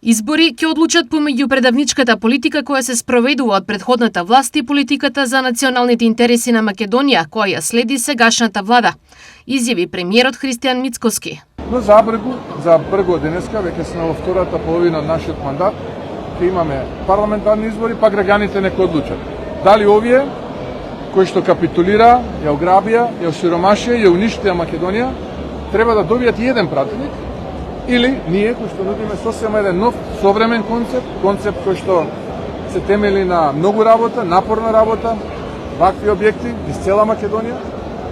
Избори ќе одлучат помеѓу предавничката политика која се спроведува од претходната власт и политиката за националните интереси на Македонија, која ја следи сегашната влада, изјави премиерот Христијан Мицкоски. Но за брго денеска, веќе сме во втората половина од нашиот мандат, ќе имаме парламентарни избори, па граѓаните нека одлучат. Дали овие кои што капитулира, ја ограбија, ја осиромашија, ја уништија Македонија, треба да добијат еден пратеник, или ние кои што нудиме сосема еден нов современ концепт кој што се темели на многу работа, напорна работа, вакви објекти из цела Македонија,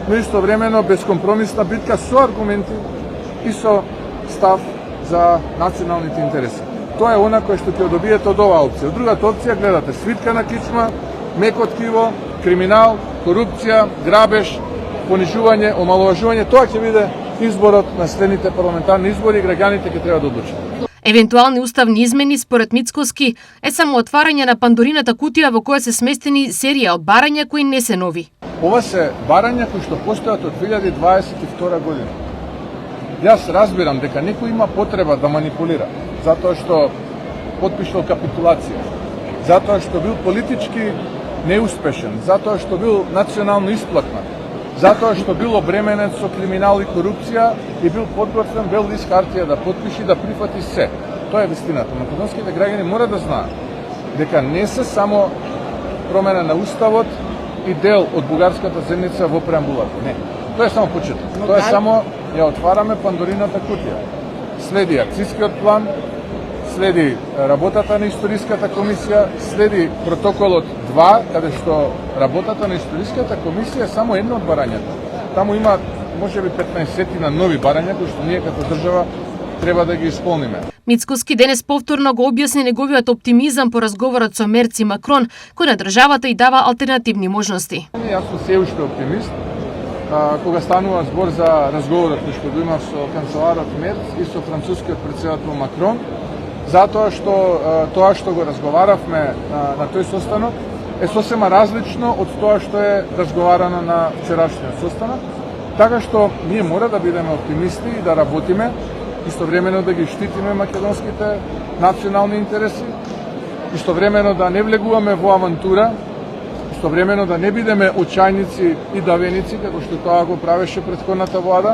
но истовремено безкомпромисна битка со аргументи и со став за националните интереси. Тоа е она кој што ќе добиете од оваа опција. Од другата опција гледате свитка на кичма, меко ткиво, криминал, корупција, грабеж, понижување, омаловажување. Тоа ќе биде изборот на следните парламентарни избори и граѓаните ќе треба да одлучат. Евентуални уставни измени според Мицкоски е само отварање на пандорината кутија во која се сместени серија од барања кои не се нови. Ова се барања кои што постојат од 2022 година. Јас разбирам дека некој има потреба да манипулира, затоа што потпишал капитулација, затоа што бил политички неуспешен, затоа што бил национално исплакнат, затоа што бил обременет со криминал и корупција и бил подготвен бел лист хартија да потпиши, да прифати се. Тоа е вистината. Македонските граѓани мора да знаат дека не се само промена на уставот и дел од бугарската земјица во преамбулата. Не. Тоа е само почеток. Тоа е само ја отвараме пандорината кутија. Следи акцискиот план, следи работата на историската комисија, следи протоколот 2, каде што работата на историската комисија е само едно од барањата. Таму има можеби 15 на нови барања кои што ние како држава треба да ги исполниме. Мицкоски денес повторно го објасни неговиот оптимизам по разговорот со Мерц и Макрон, кој на државата и дава алтернативни можности. Јас сум се уште оптимист. Кога станува збор за разговорот кој што го имав со канцеларот Мерц и со францускиот претседател Макрон, затоа што тоа што го разговаравме на тој состанок е сосема различно од тоа што е разговарано на вчерашниот состанок, така што ние мора да бидеме оптимисти и да работиме, истовремено да ги штитиме македонските национални интереси, истовремено да не влегуваме во авантура, истовремено да не бидеме очајници и давеници, како што тоа го правеше претходната влада,